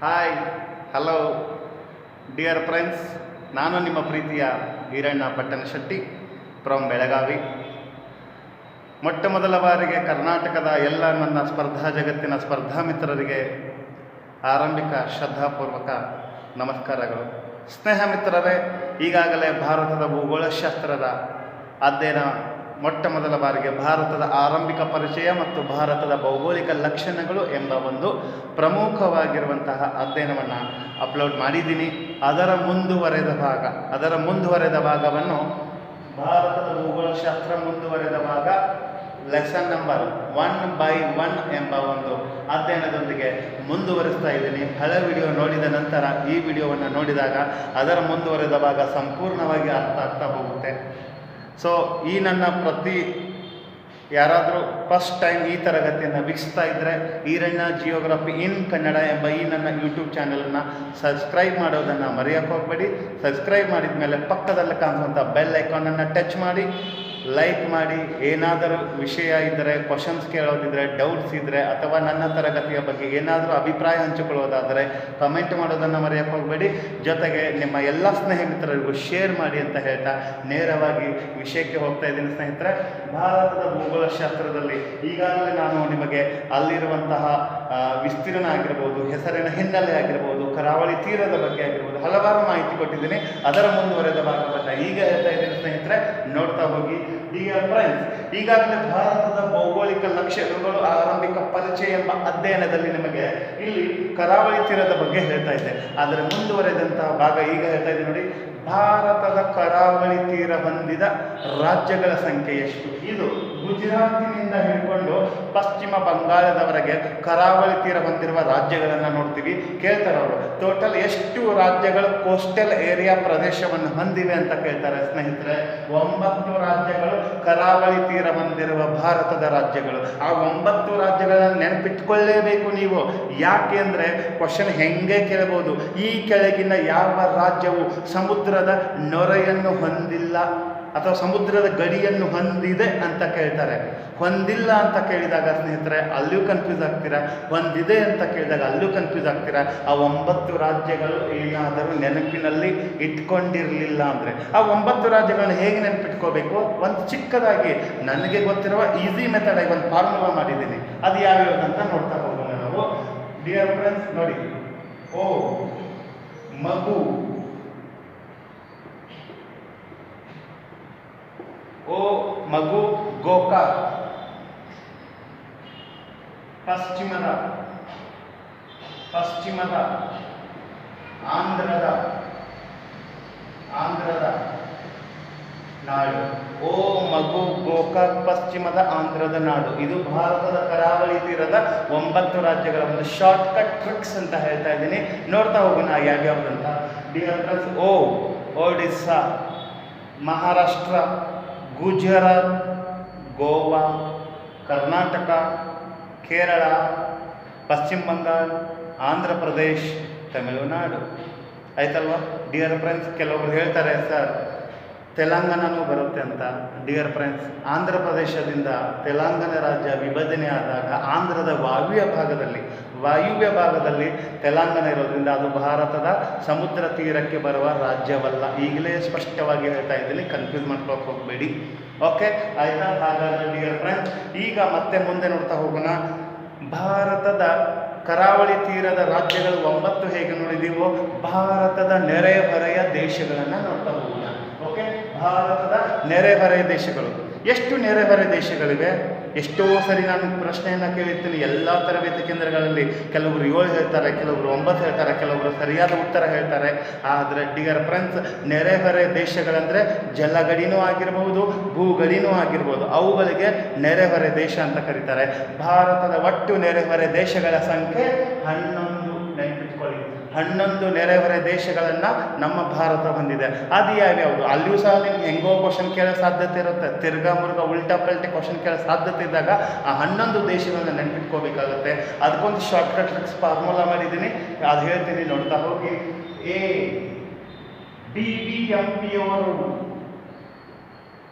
Hi, hello dear friends. ನಾನು ನಿಮ್ಮ ಪ್ರೀತಿಯ ಈರಣ್ಣ ಪಟ್ಟಣಶೆಟ್ಟಿ ಫ್ರಮ್ ಬೆಳಗಾವಿ. ಮೊಟ್ಟ ಮೊದಲ ಬಾರಿಗೆ ಕರ್ನಾಟಕದ ಎಲ್ಲ ನನ್ನ ಸ್ಪರ್ಧಾ ಜಗತ್ತಿನ ಸ್ಪರ್ಧಾ ಮಿತ್ರರಿಗೆ ಆರಂಭಿಕ ಶ್ರದ್ಧಾಪೂರ್ವಕ ನಮಸ್ಕಾರಗಳು. ಸ್ನೇಹ ಮಿತ್ರರೇ, ಈಗಾಗಲೇ ಭಾರತದ ಭೂಗೋಳಶಾಸ್ತ್ರದ ಅಧ್ಯಯನ ಮೊಟ್ಟ ಮೊದಲ ಬಾರಿಗೆ ಭಾರತದ ಆರಂಭಿಕ ಪರಿಚಯ ಮತ್ತು ಭಾರತದ ಭೌಗೋಳಿಕ ಲಕ್ಷಣಗಳು ಎಂಬ ಒಂದು ಪ್ರಮುಖವಾಗಿರುವಂತಹ ಅಧ್ಯಯನವನ್ನು ಅಪ್ಲೋಡ್ ಮಾಡಿದ್ದೀನಿ. ಅದರ ಮುಂದುವರೆದ ಭಾಗವನ್ನು ಭಾರತದ ಭೂಗೋಳಶಾಸ್ತ್ರ ಮುಂದುವರೆದ ಭಾಗ ಲೆಸನ್ ನಂಬರ್ 1/1 ಎಂಬ ಒಂದು ಅಧ್ಯಯನದೊಂದಿಗೆ ಮುಂದುವರಿಸ್ತಾ ಇದ್ದೀನಿ. ಹಳೆ ವಿಡಿಯೋ ನೋಡಿದ ನಂತರ ಈ ವಿಡಿಯೋವನ್ನು ನೋಡಿದಾಗ ಅದರ ಮುಂದುವರೆದ ಭಾಗ ಸಂಪೂರ್ಣವಾಗಿ ಅರ್ಥ ಆಗ್ತಾ ಹೋಗುತ್ತೆ. ಸೊ ಈ ನನ್ನ ಯಾರಾದರೂ ಫಸ್ಟ್ ಟೈಮ್ ಈ ತರಗತಿಯನ್ನು ವೀಕ್ಷಿಸ್ತಾ ಇದ್ದರೆ ಈರಣ್ಣ ಜಿಯೋಗ್ರಫಿ ಇನ್ ಕನ್ನಡ ಎಂಬ ಈ ನನ್ನ ಯೂಟ್ಯೂಬ್ ಚಾನಲನ್ನು ಸಬ್ಸ್ಕ್ರೈಬ್ ಮಾಡೋದನ್ನು ಮರೆಯೋಕ್ಕೆ ಹೋಗಬೇಡಿ. ಸಬ್ಸ್ಕ್ರೈಬ್ ಮಾಡಿದ ಮೇಲೆ ಪಕ್ಕದಲ್ಲಿ ಕಾಣಿಸುವಂಥ ಬೆಲ್ ಐಕಾನನ್ನು ಟಚ್ ಮಾಡಿ, ಲೈಕ್ ಮಾಡಿ. ಏನಾದರೂ ವಿಷಯ ಇದ್ದರೆ, ಕ್ವಶನ್ಸ್ ಕೇಳೋದಿದ್ದರೆ, ಡೌಟ್ಸ್ ಇದ್ದರೆ ಅಥವಾ ನನ್ನ ತರಗತಿಯ ಬಗ್ಗೆ ಏನಾದರೂ ಅಭಿಪ್ರಾಯ ಹಂಚಿಕೊಳ್ಳೋದಾದರೆ ಕಮೆಂಟ್ ಮಾಡೋದನ್ನು ಮರೆಯೋಕ್ಕೆ ಹೋಗಬೇಡಿ. ಜೊತೆಗೆ ನಿಮ್ಮ ಎಲ್ಲ ಸ್ನೇಹಿತರಿಗೂ ಶೇರ್ ಮಾಡಿ ಅಂತ ಹೇಳ್ತಾ ನೇರವಾಗಿ ವಿಷಯಕ್ಕೆ ಹೋಗ್ತಾ ಇದ್ದೀನಿ. ಸ್ನೇಹಿತರೆ, ಭಾರತದ ಭೂಗೋಳಶಾಸ್ತ್ರದಲ್ಲಿ ಈಗಾಗಲೇ ನಾನು ನಿಮಗೆ ಅಲ್ಲಿರುವಂತಹ ವಿಸ್ತೀರ್ಣ ಆಗಿರ್ಬೋದು, ಹೆಸರಿನ ಹಿನ್ನೆಲೆ ಆಗಿರ್ಬೋದು, ಕರಾವಳಿ ತೀರದ ಬಗ್ಗೆ ಆಗಿರ್ಬೋದು ಹಲವಾರು ಮಾಹಿತಿ ಕೊಟ್ಟಿದ್ದೀನಿ. ಅದರ ಮುಂದುವರೆದ ಭಾಗವನ್ನು ಈಗ ಹೇಳ್ತಾ ಇದ್ದೀನಿ ಸ್ನೇಹಿತರೆ, ನೋಡ್ತಾ ಹೋಗಿ. ಡಿಯರ್ ಫ್ರೆಂಡ್ಸ್, ಈಗಾಗಲೇ ಭಾರತದ ಭೌಗೋಳಿಕ ಲಕ್ಷಣಗಳು ಆರಂಭಿಕ ಪರಿಚಯ ಎಂಬ ಅಧ್ಯಯನದಲ್ಲಿ ನಿಮಗೆ ಇಲ್ಲಿ ಕರಾವಳಿ ತೀರದ ಬಗ್ಗೆ ಹೇಳ್ತಾ ಇದ್ದೆ. ಅದರ ಮುಂದುವರೆದಂತಹ ಭಾಗ ಈಗ ಹೇಳ್ತಾ ಇದ್ದೀನಿ ನೋಡಿ. ಭಾರತದ ಕರಾವಳಿ ತೀರ ಹೊಂದಿದ ರಾಜ್ಯಗಳ ಸಂಖ್ಯೆ ಎಷ್ಟು? ಇದು ಗುಜರಾತಿನಿಂದ ಹಿಡ್ಕೊಂಡು ಪಶ್ಚಿಮ ಬಂಗಾಳದವರೆಗೆ ಕರಾವಳಿ ತೀರ ಹೊಂದಿರುವ ರಾಜ್ಯಗಳನ್ನು ನೋಡ್ತೀವಿ. ಕೇಳ್ತಾರೆ ಅವರು, ಟೋಟಲ್ ಎಷ್ಟು ರಾಜ್ಯಗಳು ಕೋಸ್ಟಲ್ ಏರಿಯಾ ಪ್ರದೇಶವನ್ನು ಹೊಂದಿವೆ ಅಂತ ಕೇಳ್ತಾರೆ. ಸ್ನೇಹಿತರೆ, 9 ರಾಜ್ಯಗಳು ಕರಾವಳಿ ತೀರ ಹೊಂದಿರುವ ಭಾರತದ ರಾಜ್ಯಗಳು. ಆ 9 ರಾಜ್ಯಗಳನ್ನು ನೆನಪಿಟ್ಕೊಳ್ಳೇಬೇಕು ನೀವು. ಯಾಕೆ ಅಂದರೆ ಕ್ವಶನ್ ಹೆಂಗೆ ಕೇಳಬಹುದು, ಈ ಕೆಳಗಿನ ಯಾವ ರಾಜ್ಯವು ಸಮುದ್ರದ ನೊರೆಯನ್ನು ಹೊಂದಿಲ್ಲ ಅಥವಾ ಸಮುದ್ರದ ಗಡಿಯನ್ನು ಹೊಂದಿದೆ ಅಂತ ಕೇಳ್ತಾರೆ. ಹೊಂದಿಲ್ಲ ಅಂತ ಕೇಳಿದಾಗ ಸ್ನೇಹಿತರೆ ಅಲ್ಲಿಯೂ ಕನ್ಫ್ಯೂಸ್ ಆಗ್ತೀರಾ, ಹೊಂದಿದೆ ಅಂತ ಕೇಳಿದಾಗ ಅಲ್ಲಿಯೂ ಕನ್ಫ್ಯೂಸ್ ಆಗ್ತೀರಾ. ಆ 9 ರಾಜ್ಯಗಳು ಏನಾದರೂ ನೆನಪಿನಲ್ಲಿ ಇಟ್ಕೊಂಡಿರಲಿಲ್ಲ ಅಂದರೆ ಆ 9 ರಾಜ್ಯಗಳನ್ನು ಹೇಗೆ ನೆನಪಿಟ್ಕೋಬೇಕು? ಒಂದು ಚಿಕ್ಕದಾಗಿ ನನಗೆ ಗೊತ್ತಿರುವ ಈಸಿ ಮೆಥಡ್ ಆಗಿ ಒಂದು ಫಾರ್ಮುಲಾ ಮಾಡಿದ್ದೀನಿ. ಅದು ಯಾವ್ಯಾವ ಅಂತ ನೋಡ್ತಾ ಹೋಗೋಣ ನಾವು. ಡಿಯರ್ ಫ್ರೆಂಡ್ಸ್ ನೋಡಿ, ಓ ಮಗು, ಓ ಮಗು ಗೋಕಾಕ್, ಪಶ್ಚಿಮದ ಆಂಧ್ರದ ನಾಡು. ಓ ಮಗು ಗೋಕಾಕ್, ಪಶ್ಚಿಮದ ಆಂಧ್ರದ ನಾಡು. ಇದು ಭಾರತದ ಕರಾವಳಿ ತೀರದ 9 ರಾಜ್ಯಗಳ ಒಂದು ಶಾರ್ಟ್ ಕಟ್ ಟ್ರಿಕ್ಸ್ ಅಂತ ಹೇಳ್ತಾ ಇದ್ದೀನಿ. ನೋಡ್ತಾ ಹೋಗೋಣ ಯಾವ್ಯಾವುದಂತ. ಡಿಯರ್ ಫ್ರೆಂಡ್ಸ್, ಒಡಿಸ್ಸಾ, ಮಹಾರಾಷ್ಟ್ರ, ಗುಜರಾತ್, ಗೋವಾ, ಕರ್ನಾಟಕ, ಕೇರಳ, ಪಶ್ಚಿಮ ಬಂಗಾಳ, ಆಂಧ್ರ ಪ್ರದೇಶ್, ತಮಿಳುನಾಡು. ಆಯ್ತಲ್ವಾ ಡಿಯರ್ ಫ್ರೆಂಡ್ಸ್? ಕೆಲವರು ಹೇಳ್ತಾರೆ ಸರ್ ತೆಲಂಗಾಣನೂ ಬರುತ್ತೆ ಅಂತ. ಡಿಯರ್ ಫ್ರೆಂಡ್ಸ್, ಆಂಧ್ರ ಪ್ರದೇಶದಿಂದ ತೆಲಂಗಾಣ ರಾಜ್ಯ ವಿಭಜನೆ ಆದಾಗ ಆಂಧ್ರದ ವಾಯುವ್ಯ ಭಾಗದಲ್ಲಿ ತೆಲಂಗಾಣ ಇರೋದ್ರಿಂದ ಅದು ಭಾರತದ ಸಮುದ್ರ ತೀರಕ್ಕೆ ಬರುವ ರಾಜ್ಯವಲ್ಲ. ಈಗಲೇ ಸ್ಪಷ್ಟವಾಗಿ ಹೇಳ್ತಾ ಇದ್ದೀನಿ, ಕನ್ಫ್ಯೂಸ್ ಮಾಡ್ಕೊಳ್ಳೋಕೆ ಹೋಗಬೇಡಿ. ಓಕೆ ಆಯಿತಾ? ಹಾಗಾದರೆ ಡಿಯರ್ ಫ್ರೆಂಡ್ಸ್, ಈಗ ಮತ್ತೆ ಮುಂದೆ ನೋಡ್ತಾ ಹೋಗೋಣ. ಭಾರತದ ಕರಾವಳಿ ತೀರದ ರಾಜ್ಯಗಳು 9 ಹೇಗೆ ನೋಡಿದೀವೋ ಭಾರತದ ನೆರೆಹೊರೆಯ ದೇಶಗಳನ್ನು ನೋಡ್ತಾ ಹೋಗೋಣ. ಓಕೆ, ಭಾರತದ ನೆರೆಹೊರೆಯ ದೇಶಗಳು. ಎಷ್ಟು ನೆರೆಹೊರೆ ದೇಶಗಳಿವೆ? ಎಷ್ಟೋ ಸರಿ ನಾನು ಪ್ರಶ್ನೆಯನ್ನು ಕೇಳಿರ್ತೀನಿ ಎಲ್ಲ ತರಬೇತಿ ಕೇಂದ್ರಗಳಲ್ಲಿ. ಕೆಲವರು 7 ಹೇಳ್ತಾರೆ, ಕೆಲವರು 9 ಹೇಳ್ತಾರೆ, ಕೆಲವರು ಸರಿಯಾದ ಉತ್ತರ ಹೇಳ್ತಾರೆ. ಆದರೆ ಡಿಯರ್ ಫ್ರೆಂಡ್ಸ್, ನೆರೆಹೊರೆ ದೇಶಗಳಂದರೆ ಜಲಗಡಿನೂ ಆಗಿರ್ಬೋದು, ಭೂಗಡಿನೂ ಆಗಿರ್ಬೋದು, ಅವುಗಳಿಗೆ ನೆರೆಹೊರೆ ದೇಶ ಅಂತ ಕರೀತಾರೆ. ಭಾರತದ ಒಟ್ಟು ನೆರೆಹೊರೆ ದೇಶಗಳ ಸಂಖ್ಯೆ 11. ನೆನಪಿಟ್ಕೊಳ್ಳಿ, 11 ನೆರೆಹೊರೆ ದೇಶಗಳನ್ನು ನಮ್ಮ ಭಾರತ ಹೊಂದಿದೆ. ಅದು ಯಾವ್ಯಾವುದು? ಅಲ್ಲಿಯೂ ಸಹ ನಿಮ್ಗೆ ಹೆಂಗೋ ಕ್ವಶನ್ ಕೇಳೋ ಸಾಧ್ಯತೆ ಇರುತ್ತೆ. ತಿರ್ಗಾ ಉಲ್ಟಾ ಪಲ್ಟಿ ಕ್ವಶನ್ ಕೇಳೋ ಸಾಧ್ಯತೆ ಇದ್ದಾಗ ಆ 11 ದೇಶಗಳನ್ನ ನೆನಪಿಟ್ಕೋಬೇಕಾಗುತ್ತೆ. ಅದಕ್ಕೊಂದು ಶಾರ್ಟ್ಕಟ್ ಟ್ರಿಕ್ಸ್ ಫಾರ್ಮುಲಾ ಮಾಡಿದ್ದೀನಿ, ಅದು ಹೇಳ್ತೀನಿ, ನೋಡ್ತಾ ಹೋಗಿ.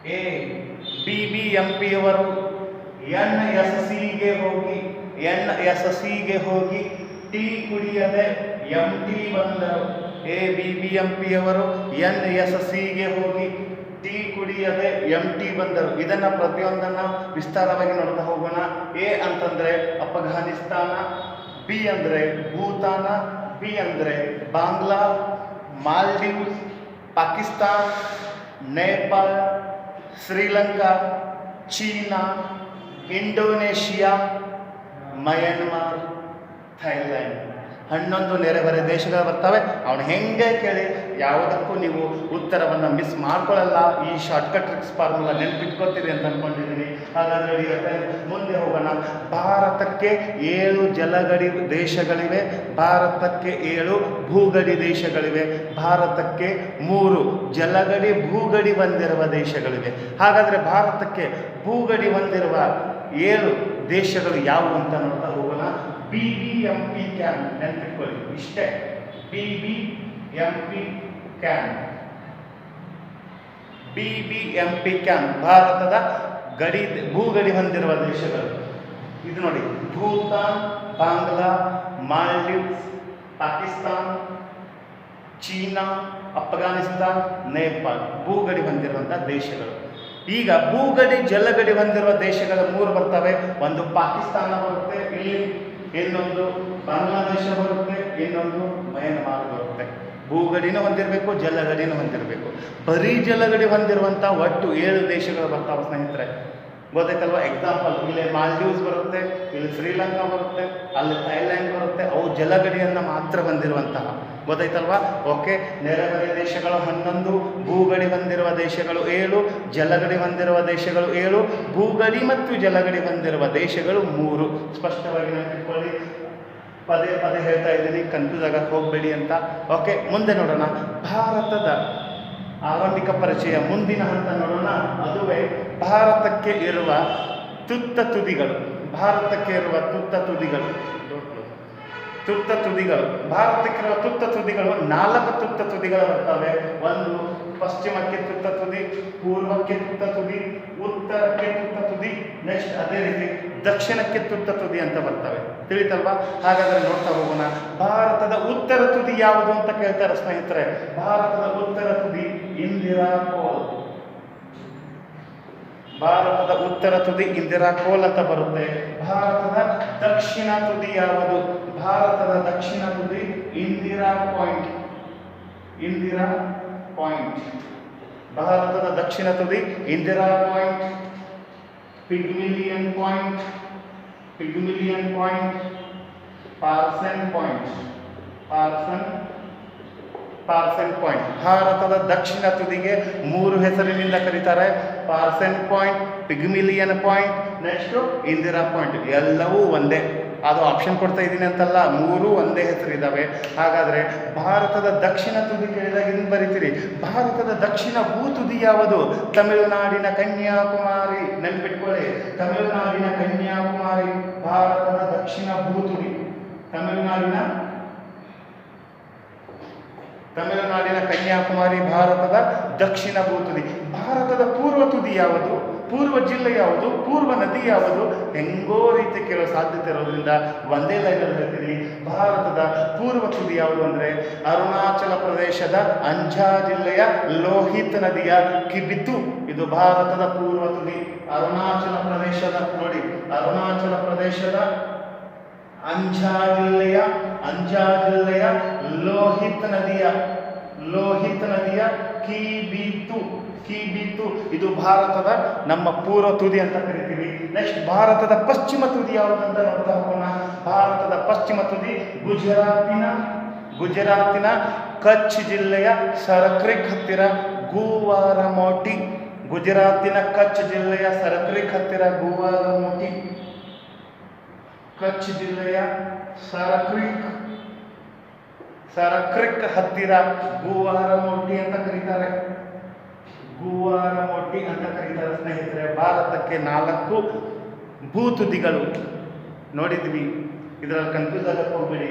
NSCಗೆ ಹೋಗಿ ಟೀ ಕುಡಿಯದೆ MT ಬಂದರು. ABBMP ಅವರು NSCಗೆ ಹೋಗಿ ಟೀ ಕುಡಿಯದೆ MT ಬಂದರು. ಇದನ್ನ ಪ್ರತಿಯೊಂದನ್ನ ವಿಸ್ತಾರವಾಗಿ ನೋಡ್ತಾ ಹೋಗೋಣ. A ಅಂತಂದ್ರೆ ಅಫ್ಘಾನಿಸ್ತಾನ, B ಅಂದ್ರೆ ಭೂತಾನ, B ಅಂದ್ರೆ Bangla, Maldives, Pakistan, Nepal, Sri Lanka, China, Indonesia, Myanmar, Thailand. 11 ನೆರೆಹೊರೆ ದೇಶಗಳು ಬರ್ತವೆ. ಅವನು ಹೆಂಗೆ ಕೇಳಿ ಯಾವುದಕ್ಕೂ ನೀವು ಉತ್ತರವನ್ನು ಮಿಸ್ ಮಾಡ್ಕೊಳ್ಳಲ್ಲ. ಈ ಶಾರ್ಟ್ಕಟ್ ಟ್ರಿಕ್ಸ್ ಫಾರ್ಮುಲಾ ನೆನಪಿಟ್ಕೊತೀರಿ ಅಂತ ಅಂದ್ಕೊಂಡಿದ್ದೀನಿ. ಹಾಗಾದರೆ ಇವತ್ತು ಮುಂದೆ ಹೋಗೋಣ. ಭಾರತಕ್ಕೆ 7 ಜಲಗಡಿ ದೇಶಗಳಿವೆ, ಭಾರತಕ್ಕೆ 7 ಭೂಗಡಿ ದೇಶಗಳಿವೆ, ಭಾರತಕ್ಕೆ 3 ಜಲಗಡಿ ಭೂಗಡಿ ಹೊಂದಿರುವ ದೇಶಗಳಿವೆ. ಹಾಗಾದರೆ ಭಾರತಕ್ಕೆ ಭೂಗಡಿ ಹೊಂದಿರುವ 7 ದೇಶಗಳು ಯಾವುವು ಅಂತ ನೋಡ್ತಾ ಹೋಗೋಣ. BBMP ಕ್ಯಾನ್ ನೆನಪಿಟ್ಕೊಳ್ಳಿ, ಇಷ್ಟೇ. BBMP ಕ್ಯಾನ್, BBMP ಕ್ಯಾನ್ ಭಾರತದ ಭೂಗಡಿ ಹೊಂದಿರುವ ದೇಶಗಳು. ಇದು ನೋಡಿ, ಭೂತಾನ್, ಬಾಂಗ್ಲಾ, ಮಾಲ್ಡೀವ್ಸ್, ಪಾಕಿಸ್ತಾನ್, ಚೀನಾ, ಅಫ್ಘಾನಿಸ್ತಾನ್, ನೇಪಾಳ ಭೂಗಡಿ ಹೊಂದಿರುವಂಥ ದೇಶಗಳು. ಈಗ ಭೂಗಡಿ ಜಲಗಡಿ ಹೊಂದಿರುವ ದೇಶಗಳ 3 ಬರ್ತವೆ. ಒಂದು ಪಾಕಿಸ್ತಾನ ಬರುತ್ತೆ ಇಲ್ಲಿ, ಇನ್ನೊಂದು ಬಾಂಗ್ಲಾದೇಶ ಬರುತ್ತೆ, ಇನ್ನೊಂದು ಮಯನ್ಮಾರ್ ಬರುತ್ತೆ. ಭೂಗಡಿನೂ ಹೊಂದಿರಬೇಕು, ಜಲಗಡಿನೂ ಹೊಂದಿರಬೇಕು. ಬರೀ ಜಲಗಡಿ ಹೊಂದಿರುವಂಥ ಒಟ್ಟು 7 ದೇಶಗಳು ಬರ್ತಾವೆ ಸ್ನೇಹಿತರೆ. ಗೊತ್ತಾಯ್ತಲ್ವ? ಎಕ್ಸಾಂಪಲ್, ಇಲ್ಲಿ ಮಾಲ್ಡೀವ್ಸ್ ಬರುತ್ತೆ, ಇಲ್ಲಿ ಶ್ರೀಲಂಕಾ ಬರುತ್ತೆ, ಅಲ್ಲಿ ಥೈಲ್ಯಾಂಡ್ ಬರುತ್ತೆ. ಅವು ಜಲಗಡಿಯನ್ನು ಮಾತ್ರ ಹೊಂದಿರುವಂತಹ. ಗೊತ್ತಾಯ್ತಲ್ವಾ? ಓಕೆ. ನೆರೆಹೊರೆ ದೇಶಗಳು 11, ಭೂಗಡಿ ಹೊಂದಿರುವ ದೇಶಗಳು 7, ಜಲಗಡಿ ಹೊಂದಿರುವ ದೇಶಗಳು 7, ಭೂಗಡಿ ಮತ್ತು ಜಲಗಡಿ ಹೊಂದಿರುವ ದೇಶಗಳು 3. ಸ್ಪಷ್ಟವಾಗಿ ನೆನಪಿಟ್ಕೊಳ್ಳಿ. ಪದೇ ಪದೇ ಹೇಳ್ತಾ ಇದ್ದೀನಿ, ಕನ್ಫ್ಯೂಸ್ ಆಗಕ್ಕೆ ಹೋಗಬೇಡಿ ಅಂತ. ಓಕೆ, ಮುಂದೆ ನೋಡೋಣ. ಭಾರತದ ಆರಂಭಿಕ ಪರಿಚಯ ಮುಂದಿನ ಹಂತ ನೋಡೋಣ. ಅದುವೇ ಭಾರತಕ್ಕೆ ಇರುವ ತುತ್ತ ತುದಿಗಳು. ಭಾರತಕ್ಕೆ ಇರುವ ತುತ್ತ ತುದಿಗಳು, ಭಾರತಕ್ಕಿರುವ ತುತ್ತ ತುದಿಗಳು 4 ತುತ್ತ ತುದಿಗಳು ಬರ್ತವೆ. ಒಂದು ಪಶ್ಚಿಮಕ್ಕೆ ತುತ್ತ ತುದಿ, ಪೂರ್ವಕ್ಕೆ ತುತ್ತ ತುದಿ, ಉತ್ತರಕ್ಕೆ ತುತ್ತ ತುದಿ, ನೆಕ್ಸ್ಟ್ ಅದೇ ರೀತಿ ದಕ್ಷಿಣಕ್ಕೆ ತುತ್ತ ತುದಿ ಅಂತ ಬರ್ತವೆ. ತಿಳಿತಲ್ವಾ? ಹಾಗಾದರೆ ನೋಡ್ತಾ ಹೋಗೋಣ. ಭಾರತದ ಉತ್ತರ ತುದಿ ಯಾವುದು ಅಂತ ಕೇಳ್ತಾರೆ ಸ್ನೇಹಿತರೆ. ಭಾರತದ ಉತ್ತರ ತುದಿ ಇಂದಿರಾ ಕೋಲ್. ಭಾರತದ ಉತ್ತರ ತುದಿ ಇಂದಿರಾ ಕೋಲ್ ಅಂತ ಬರುತ್ತೆ. ಭಾರತದ ದಕ್ಷಿಣ ತುದಿ ಯಾವುದು? ಭಾರತದ ದಕ್ಷಿಣ ತುದಿ ಇಂದಿರಾ ಪಾಯಿಂಟ್. ಇಂದಿರಾ ಪಾಯಿಂಟ್. ಭಾರತದ ದಕ್ಷಿಣ ತುದಿ Indira point, Pygmalion point, Pygmalion point, Parson point, Parson point. ಭಾರತದ ದಕ್ಷಿಣ ತುದಿಗೆ 3 ಹೆಸರಿನಿಂದ ಕರೀತಾರೆ. Parson point, Pygmalion point, next Indira point. ಎಲ್ಲವೂ ಒಂದೇ. ಅದು ಆಪ್ಷನ್ ಕೊಡ್ತಾ ಇದ್ದೀನಿ ಅಂತಲ್ಲ, 3 ಒಂದೇ ಹೆಸರಿದ್ದಾವೆ. ಹಾಗಾದರೆ ಭಾರತದ ದಕ್ಷಿಣ ತುದಿ ಕೇಳಿದಾಗ ಇದನ್ನು ಬರೀತೀರಿ. ಭಾರತದ ದಕ್ಷಿಣ ಭೂ ತುದಿ ಯಾವುದು? ತಮಿಳುನಾಡಿನ ಕನ್ಯಾಕುಮಾರಿ. ನೆನಪಿಟ್ಕೊಳ್ಳಿ, ತಮಿಳುನಾಡಿನ ಕನ್ಯಾಕುಮಾರಿ ಭಾರತದ ದಕ್ಷಿಣ ಭೂ ತುದಿ. ತಮಿಳುನಾಡಿನ ಕನ್ಯಾಕುಮಾರಿ ಭಾರತದ ದಕ್ಷಿಣ ಭೂ ತುದಿ. ಭಾರತದ ಪೂರ್ವ ತುದಿ ಯಾವುದು? ಪೂರ್ವ ಜಿಲ್ಲೆ ಯಾವುದು? ಪೂರ್ವ ನದಿ ಯಾವುದು? ಹೆಂಗೋ ರೀತಿ ಕೇಳೋ ಸಾಧ್ಯತೆ ಇರೋದ್ರಿಂದ ಒಂದೇ ಲೈನಲ್ಲಿ ಹೇಳ್ತೀನಿ. ಭಾರತದ ಪೂರ್ವ ತುದಿ ಯಾವುದು ಅಂದರೆ ಅರುಣಾಚಲ ಪ್ರದೇಶದ ಅಂಜಾ ಜಿಲ್ಲೆಯ ಲೋಹಿತ್ ನದಿಯ ಕಿಬಿತು. ಇದು ಭಾರತದ ಪೂರ್ವ ತುದಿ. ಅರುಣಾಚಲ ಪ್ರದೇಶದ ನೋಡಿ, ಅರುಣಾಚಲ ಪ್ರದೇಶದ ಅಂಜಾ ಜಿಲ್ಲೆಯ ಲೋಹಿತ್ ನದಿಯ ಕಿಬಿತು ಇದು ಭಾರತದ ನಮ್ಮ ಪೂರ್ವ ತುದಿ ಅಂತ ಕರಿತೀವಿ. ನೆಕ್ಸ್ಟ್ ಭಾರತದ ಪಶ್ಚಿಮ ತುದಿ ಯಾವುದಂತ ನೋಡ್ತಾ ಹೋಗೋಣ. ಭಾರತದ ಪಶ್ಚಿಮ ತುದಿ ಗುಜರಾತಿನ ಕಚ್ ಜಿಲ್ಲೆಯ ಸರಕ್ರಿಕ್ ಹತ್ತಿರ ಗುವಾರಮೋಟಿ. ಗುಜರಾತಿನ ಕಚ್ ಜಿಲ್ಲೆಯ ಸರಕ್ರಿಕ್ ಹತ್ತಿರ ಗುವಾರಮೋಟಿ. ಕಚ್ ಜಿಲ್ಲೆಯ ಸರಕ್ರಿಕ್ ಹತ್ತಿರ ಗುವಾರಮೋಟಿ ಅಂತ ಕರೀತಾರೆ. ಸ್ನೇಹಿತರೆ, ಭಾರತಕ್ಕೆ 4 ಭೂ ತುದಿಗಳು ನೋಡಿದ್ವಿ. ಇದರಲ್ಲಿ ಕನ್ಫ್ಯೂಸ್ ಆಗಕ್ಕೆ ಹೋಗಬೇಡಿ.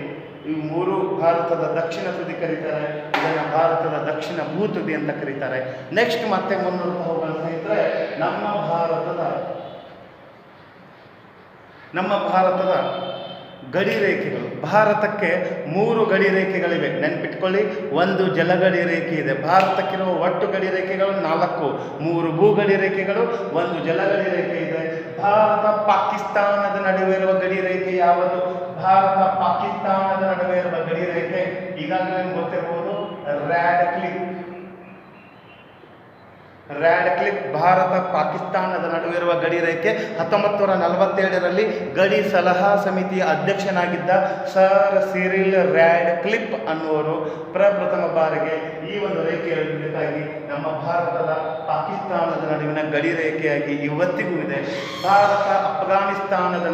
ಇವು 3 ಭಾರತದ ದಕ್ಷಿಣ ತುದಿ ಕರೀತಾರೆ. ಇದನ್ನು ಭಾರತದ ದಕ್ಷಿಣ ಭೂ ತುದಿ ಅಂತ ಕರೀತಾರೆ. ನೆಕ್ಸ್ಟ್ ಮತ್ತೆ ಮುನ್ನೋಡ್ತಾ ಹೋಗೋಣ ಸ್ನೇಹಿತರೆ. ನಮ್ಮ ಭಾರತದ ಗಡಿ ರೇಖೆಗಳು. ಭಾರತಕ್ಕೆ 3 ಗಡಿ ರೇಖೆಗಳಿವೆ, ನೆನ್ಪಿಟ್ಕೊಳ್ಳಿ. ಒಂದು ಜಲಗಡಿ ರೇಖೆ ಇದೆ. ಭಾರತಕ್ಕಿರುವ ಒಟ್ಟು ಗಡಿ ರೇಖೆಗಳು 4, 3 ಭೂಗಡಿ ರೇಖೆಗಳು, 1 ಜಲಗಡಿ ರೇಖೆ ಇದೆ. ಭಾರತ ಪಾಕಿಸ್ತಾನದ ನಡುವೆ ಇರುವ ಗಡಿ ರೇಖೆ ಯಾವುದು? ಭಾರತ ಪಾಕಿಸ್ತಾನದ ನಡುವೆ ಇರುವ ಗಡಿ ರೇಖೆ ಈಗಾಗಲೇ ನಿಮ್ಗೆ ಗೊತ್ತಿರಬಹುದು, ರ್ಯಾಡ್ ಕ್ಲಿಪ್ ಭಾರತ ಪಾಕಿಸ್ತಾನದ ನಡುವೆ ಇರುವ ಗಡಿ ರೇಖೆ. 1947ರಲ್ಲಿ ಗಡಿ ಸಲಹಾ ಸಮಿತಿಯ ಅಧ್ಯಕ್ಷನಾಗಿದ್ದ ಸರ್ ಸಿರಿಲ್ ರ್ಯಾಡ್ ಕ್ಲಿಪ್ ಅನ್ನುವರು ಪ್ರಪ್ರಥಮ ಬಾರಿಗೆ ಈ ಒಂದು ರೇಖೆಯಾಗಿ ನಮ್ಮ ಭಾರತದ ಪಾಕಿಸ್ತಾನದ ನಡುವಿನ ಗಡಿ ರೇಖೆಯಾಗಿ ಇವತ್ತಿಗೂ ಇದೆ. ಭಾರತ ಅಫ್ಘಾನಿಸ್ತಾನದ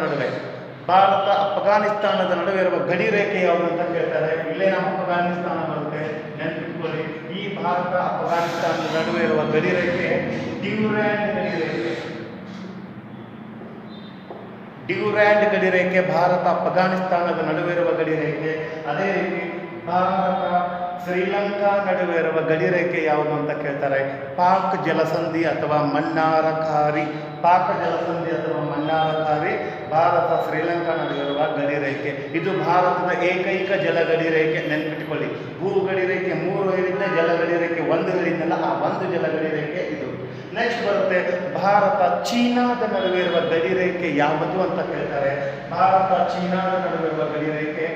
ನಡುವೆ ಇರುವ ಗಡಿ ರೇಖೆ ಯಾವುದು ಅಂತ ಕೇಳ್ತಾರೆ. ಇಲ್ಲೇ ನಮ್ಮ ಅಫ್ಘಾನಿಸ್ತಾನ ಬರುತ್ತೆ, ನೆನಪಿಟ್ಕೊಳ್ಳಿ. ಈ ಭಾರತ ಅಫ್ಘಾನಿಸ್ತಾನದ ನಡುವೆ ಇರುವ ಗಡಿ ರೇಖೆ ಡ್ಯೂರ್ಯಾಂಡ್ ಗಡಿ ರೇಖೆ ಭಾರತ ಅಫ್ಘಾನಿಸ್ತಾನದ ನಡುವೆ ಇರುವ ಗಡಿ ರೇಖೆ. ಅದೇ ರೀತಿ ಭಾರತ ಶ್ರೀಲಂಕಾ ನಡುವೆ ಇರುವ ಗಡಿ ರೇಖೆ ಯಾವುದು ಅಂತ ಕೇಳ್ತಾರೆ. ಪಾಕ್ ಜಲಸಂಧಿ ಅಥವಾ ಮನ್ನಾರಖಾರಿ ಭಾರತ ಶ್ರೀಲಂಕಾ ನಡುವೆ ಇರುವ ಗಡಿ ರೇಖೆ. ಇದು ಭಾರತದ ಏಕೈಕ ಜಲಗಡಿ ರೇಖೆ, ನೆನ್ಪಿಟ್ಕೊಳ್ಳಿ. ಭೂ ಗಡಿ ರೇಖೆ 3 ಹೇಳಿದ್ದೆ, ಜಲಗಡಿ ರೇಖೆ 1 ಹೇಳಿದ್ನಲ್ಲ, ಆ 1 ಜಲಗಡಿ ರೇಖೆ ಇದು. ನೆಕ್ಸ್ಟ್ ಬರುತ್ತೆ ಭಾರತ ಚೀನಾದ ನಡುವೆ ಇರುವ ಗಡಿ ರೇಖೆ ಯಾವುದು ಅಂತ ಕೇಳ್ತಾರೆ. ಭಾರತ ಚೀನಾದ ನಡುವೆ ಇರುವ ಗಡಿ ರೇಖೆ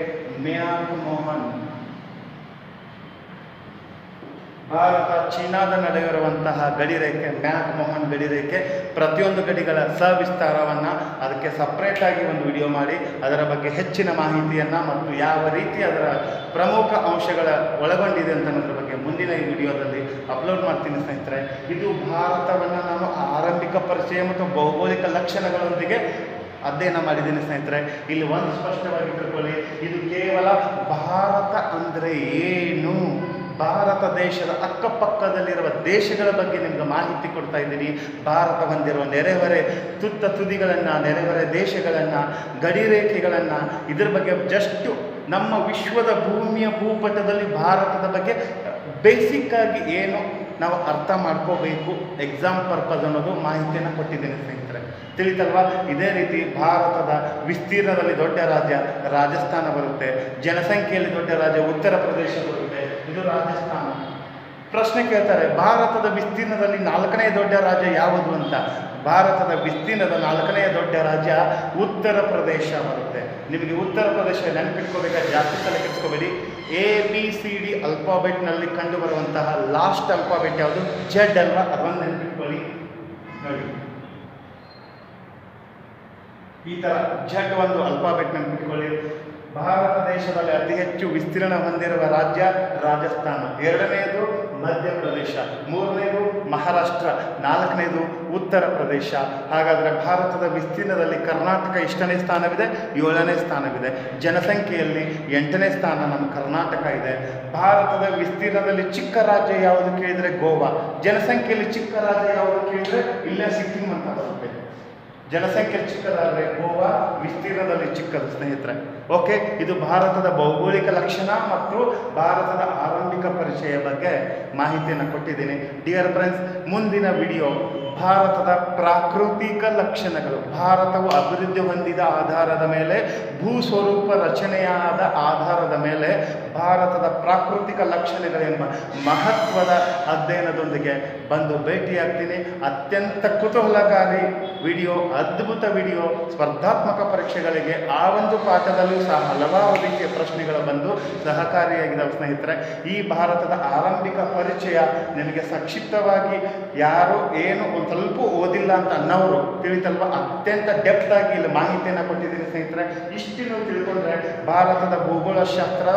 ಭಾರತ ಚೀನಾದ ನಡುವೆ ಇರುವಂತಹ ಗಡಿ ರೇಖೆ ಮ್ಯಾಕ್-ಮೊಹನ್ ಗಡಿ ರೇಖೆ. ಪ್ರತಿಯೊಂದು ಗಡಿಗಳ ಸವಿಸ್ತಾರವನ್ನು ಅದಕ್ಕೆ ಸಪ್ರೇಟಾಗಿ ಒಂದು ವಿಡಿಯೋ ಮಾಡಿ ಅದರ ಬಗ್ಗೆ ಹೆಚ್ಚಿನ ಮಾಹಿತಿಯನ್ನು ಮತ್ತು ಯಾವ ರೀತಿ ಅದರ ಪ್ರಮುಖ ಅಂಶಗಳ ಒಳಗೊಂಡಿದೆ ಅಂತ ಅನ್ನೋದ್ರ ಬಗ್ಗೆ ಮುಂದಿನ ಈ ವಿಡಿಯೋದಲ್ಲಿ ಅಪ್ಲೋಡ್ ಮಾಡ್ತೀನಿ ಸ್ನೇಹಿತರೆ. ಇದು ಭಾರತವನ್ನು ನಾನು ಆರಂಭಿಕ ಪರಿಚಯ ಮತ್ತು ಭೌಗೋಳಿಕ ಲಕ್ಷಣಗಳೊಂದಿಗೆ ಅಧ್ಯಯನ ಮಾಡಿದ್ದೀನಿ ಸ್ನೇಹಿತರೆ. ಇಲ್ಲಿ ಒಂದು ಸ್ಪಷ್ಟವಾಗಿ ತಿಳ್ಕೊಳ್ಳಿ, ಇದು ಕೇವಲ ಭಾರತ ಅಂದರೆ ಏನು, ಭಾರತ ದೇಶದ ಅಕ್ಕಪಕ್ಕದಲ್ಲಿರುವ ದೇಶಗಳ ಬಗ್ಗೆ ನಿಮ್ಗೆ ಮಾಹಿತಿ ಕೊಡ್ತಾ ಇದ್ದೀನಿ. ಭಾರತ ಹೊಂದಿರುವ ನೆರೆಹೊರೆ ತುದಿಗಳನ್ನು, ನೆರೆಹೊರೆ ದೇಶಗಳನ್ನು, ಗಡಿ ರೇಖೆಗಳನ್ನು, ಇದ್ರ ಬಗ್ಗೆ ಜಸ್ಟ್ ನಮ್ಮ ವಿಶ್ವದ ಭೂಮಿಯ ಭೂಪಟದಲ್ಲಿ ಭಾರತದ ಬಗ್ಗೆ ಬೇಸಿಕ್ ಆಗಿ ಏನು ನಾವು ಅರ್ಥ ಮಾಡ್ಕೋಬೇಕು, ಎಕ್ಸಾಮ್ ಪರ್ಪಸ್ ಅನ್ನೋದು ಮಾಹಿತಿಯನ್ನು ಕೊಟ್ಟಿದ್ದೇನೆ ಸ್ನೇಹಿತರೆ. ತಿಳಿತಲ್ವಾ? ಇದೇ ರೀತಿ ಭಾರತದ ವಿಸ್ತೀರ್ಣದಲ್ಲಿ ದೊಡ್ಡ ರಾಜ್ಯ ರಾಜಸ್ಥಾನ ಬರುತ್ತೆ, ಜನಸಂಖ್ಯೆಯಲ್ಲಿ ದೊಡ್ಡ ರಾಜ್ಯ ಉತ್ತರ ಪ್ರದೇಶ ಬರುತ್ತೆ, ಇದು ರಾಜಸ್ಥಾನ. ಪ್ರಶ್ನೆ ಕೇಳ್ತಾರೆ, ಭಾರತದ ವಿಸ್ತೀರ್ಣದಲ್ಲಿ 4ನೇ ದೊಡ್ಡ ರಾಜ್ಯ ಯಾವುದು ಅಂತ. ಭಾರತದ ವಿಸ್ತೀರ್ಣದ 4ನೇ ದೊಡ್ಡ ರಾಜ್ಯ ಉತ್ತರ ಪ್ರದೇಶ ಬರುತ್ತೆ. ನಿಮಗೆ ಉತ್ತರ ಪ್ರದೇಶ ನೆನಪಿಟ್ಕೋಬೇಕಾದ್ರೆ ಜಾಸ್ತಿ ತಲೆ ಕೆಡಿಸ್ಕೋಬೇಡಿ. ABCD ಅಲ್ಫಾಬೆಟ್ನಲ್ಲಿ ಕಂಡು ಬರುವಂತಹ ಲಾಸ್ಟ್ ಅಲ್ಫಾಬೆಟ್ ಯಾವುದು? ಜೆಡ್ ಅಲ್ವಾ? ಅದನ್ನು ನೆನಪಿಟ್ಕೊಳ್ಳಿ. ನೋಡಿ, ಈ ಥರ ಜೆಡ್ ಒಂದು ಅಲ್ಫಾಬೆಟ್ ನೆನಪಿಟ್ಕೊಳ್ಳಿ. ಭಾರತ ದೇಶದಲ್ಲಿ ಅತಿ ಹೆಚ್ಚು ವಿಸ್ತೀರ್ಣ ಹೊಂದಿರುವ ರಾಜ್ಯ ರಾಜಸ್ಥಾನ, 2ನೇದು ಮಧ್ಯಪ್ರದೇಶ, 3ನೇದು ಮಹಾರಾಷ್ಟ್ರ, 4ನೇದು ಉತ್ತರ ಪ್ರದೇಶ. ಹಾಗಾದರೆ ಭಾರತದ ವಿಸ್ತೀರ್ಣದಲ್ಲಿ ಕರ್ನಾಟಕ ಎಷ್ಟನೇ ಸ್ಥಾನವಿದೆ? 7ನೇ ಸ್ಥಾನವಿದೆ. ಜನಸಂಖ್ಯೆಯಲ್ಲಿ 8ನೇ ಸ್ಥಾನ ನಮ್ಮ ಕರ್ನಾಟಕ ಇದೆ. ಭಾರತದ ವಿಸ್ತೀರ್ಣದಲ್ಲಿ ಚಿಕ್ಕ ರಾಜ್ಯ ಯಾವುದು ಕೇಳಿದರೆ ಗೋವಾ. ಜನಸಂಖ್ಯೆಯಲ್ಲಿ ಚಿಕ್ಕ ರಾಜ್ಯ ಯಾವುದು ಕೇಳಿದರೆ ಇಲ್ಲೇ ಸಿಕ್ಕಿಂ ಅಂತ ಬರುತ್ತೆ. ಜನಸಂಖ್ಯೆ ಚಿಕ್ಕದಾದರೆ ಗೋವಾ ವಿಸ್ತೀರ್ಣದಲ್ಲಿ ಚಿಕ್ಕದು ಸ್ನೇಹಿತರೆ. ಓಕೆ, ಇದು ಭಾರತದ ಭೌಗೋಳಿಕ ಲಕ್ಷಣ ಮತ್ತು ಭಾರತದ ಆರಂಭಿಕ ಪರಿಚಯ ಬಗ್ಗೆ ಮಾಹಿತಿಯನ್ನು ಕೊಟ್ಟಿದ್ದೀನಿ. ಡಿಯರ್ ಫ್ರೆಂಡ್ಸ್, ಮುಂದಿನ ವಿಡಿಯೋ ಭಾರತದ ಪ್ರಾಕೃತಿಕ ಲಕ್ಷಣಗಳು. ಭಾರತವು ಅಭಿವೃದ್ಧಿ ಹೊಂದಿದ ಆಧಾರದ ಮೇಲೆ, ಭೂಸ್ವರೂಪ ರಚನೆಯಾದ ಆಧಾರದ ಮೇಲೆ ಭಾರತದ ಪ್ರಾಕೃತಿಕ ಲಕ್ಷಣಗಳೆಂಬ ಮಹತ್ವದ ಅಧ್ಯಯನದೊಂದಿಗೆ ಬಂದು ಭೇಟಿಯಾಗ್ತೀನಿ. ಅತ್ಯಂತ ಕುತೂಹಲಕಾರಿ ವಿಡಿಯೋ, ಅದ್ಭುತ ವಿಡಿಯೋ. ಸ್ಪರ್ಧಾತ್ಮಕ ಪರೀಕ್ಷೆಗಳಿಗೆ ಆ ಒಂದು ಪಾಠದಲ್ಲೂ ಸಹ ಹಲವಾರು ರೀತಿಯ ಪ್ರಶ್ನೆಗಳು ಬಂದು ಸಹಕಾರಿಯಾಗಿದ್ದಾವೆ ಸ್ನೇಹಿತರೆ. ಈ ಭಾರತದ ಆರಂಭಿಕ ಪರಿಚಯ ನಿಮಗೆ ಸಂಕ್ಷಿಪ್ತವಾಗಿ ಯಾರು ಏನು ಒಂದು ಸ್ವಲ್ಪ ಓದಿಲ್ಲ ಅಂತ ಅನ್ನೋರು ತಿಳಿತಲ್ವ, ಅತ್ಯಂತ ಡೆಪ್ತ್ ಆಗಿ ಇಲ್ಲಿ ಮಾಹಿತಿಯನ್ನು ಕೊಟ್ಟಿದ್ದೀನಿ ಸ್ನೇಹಿತರೆ. ಇಷ್ಟು ನೀವು ತಿಳ್ಕೊಂಡ್ರೆ ಭಾರತದ ಭೂಗೋಳಶಾಸ್ತ್ರ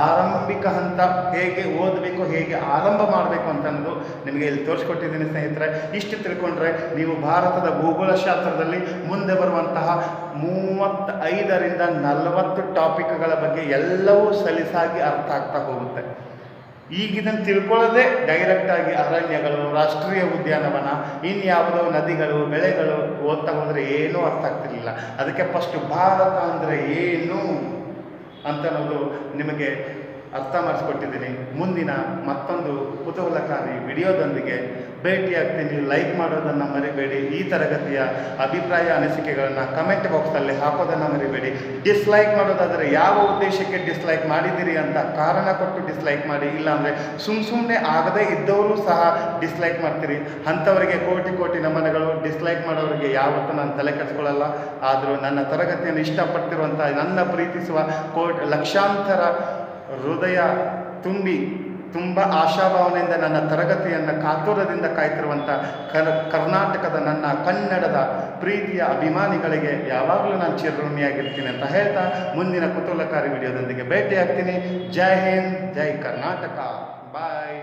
ಆರಂಭಿಕ ಹಂತ ಹೇಗೆ ಓದಬೇಕು, ಹೇಗೆ ಆರಂಭ ಮಾಡಬೇಕು ಅಂತ ಅನ್ನೋದು ನಿಮಗೆ ಇಲ್ಲಿ ತೋರಿಸ್ಕೊಟ್ಟಿದ್ದೀನಿ ಸ್ನೇಹಿತರೆ. ಇಷ್ಟು ತಿಳ್ಕೊಂಡ್ರೆ ನೀವು ಭಾರತದ ಭೂಗೋಳಶಾಸ್ತ್ರದಲ್ಲಿ ಮುಂದೆ ಬರುವಂತಹ 35ರಿಂದ 40 ಟಾಪಿಕ್ಗಳ ಬಗ್ಗೆ ಎಲ್ಲವೂ ಸಲೀಸಾಗಿ ಅರ್ಥ ಆಗ್ತಾ ಹೋಗುತ್ತೆ. ಈಗಿದನ್ನು ತಿಳ್ಕೊಳ್ಳೋದೇ ಡೈರೆಕ್ಟಾಗಿ ಅರಣ್ಯಗಳು, ರಾಷ್ಟ್ರೀಯ ಉದ್ಯಾನವನ, ಇನ್ಯಾವುದೋ ನದಿಗಳು, ಬೆಳೆಗಳು ಓದ್ತಾ ಹೋದರೆ ಏನೂ ಅರ್ಥ ಆಗ್ತಿರಲಿಲ್ಲ. ಅದಕ್ಕೆ ಫಸ್ಟ್ ಭಾರತ ಅಂದರೆ ಏನು ಅಂತ ಅನ್ನೋದು ನಿಮಗೆ ಅರ್ಥ ಮಾಡಿಸ್ಕೊಟ್ಟಿದ್ದೀನಿ. ಮುಂದಿನ ಮತ್ತೊಂದು ಕುತೂಹಲಕಾರಿ ವಿಡಿಯೋದೊಂದಿಗೆ ಭೇಟಿಯಾಗ್ತೀನಿ. ಲೈಕ್ ಮಾಡೋದನ್ನು ಮರಿಬೇಡಿ. ಈ ತರಗತಿಯ ಅಭಿಪ್ರಾಯ ಅನಿಸಿಕೆಗಳನ್ನು ಕಮೆಂಟ್ ಬಾಕ್ಸಲ್ಲಿ ಹಾಕೋದನ್ನು ಮರಿಬೇಡಿ. ಡಿಸ್ಲೈಕ್ ಮಾಡೋದಾದರೆ ಯಾವ ಉದ್ದೇಶಕ್ಕೆ ಡಿಸ್ಲೈಕ್ ಮಾಡಿದ್ದೀರಿ ಅಂತ ಕಾರಣ ಕೊಟ್ಟು ಡಿಸ್ಲೈಕ್ ಮಾಡಿ. ಇಲ್ಲಾಂದರೆ ಸುಮ್ಮನೆ ಆಗದೇ ಇದ್ದವರು ಸಹ ಡಿಸ್ಲೈಕ್ ಮಾಡ್ತೀರಿ. ಅಂಥವರಿಗೆ ಕೋಟಿ ಕೋಟಿ ನಮನಗಳು. ಡಿಸ್ಲೈಕ್ ಮಾಡೋರಿಗೆ ಯಾವತ್ತೂ ನಾನು ತಲೆ ಕೆಡಿಸ್ಕೊಳ್ಳಲ್ಲ. ಆದರೂ ನನ್ನ ತರಗತಿಯನ್ನು ಇಷ್ಟಪಡ್ತಿರುವಂಥ, ನನ್ನ ಪ್ರೀತಿಸುವ ಲಕ್ಷಾಂತರ ಹೃದಯ ತುಂಬ ಆಶಾಭಾವನೆಯಿಂದ ನನ್ನ ತರಗತಿಯನ್ನು ಕಾತುರದಿಂದ ಕಾಯ್ತಿರುವಂಥ ಕರ್ನಾಟಕದ ನನ್ನ ಕನ್ನಡದ ಪ್ರೀತಿಯ ಅಭಿಮಾನಿಗಳಿಗೆ ಯಾವಾಗಲೂ ನಾನು ಚಿರಋಣಿಯಾಗಿರ್ತೀನಿ ಅಂತ ಹೇಳ್ತಾ ಮುಂದಿನ ಕುತೂಹಲಕಾರಿ ವಿಡಿಯೋದೊಂದಿಗೆ ಭೇಟಿಯಾಗ್ತೀನಿ. ಜೈ ಹಿಂದ್, ಜೈ ಕರ್ನಾಟಕ. ಬಾಯ್.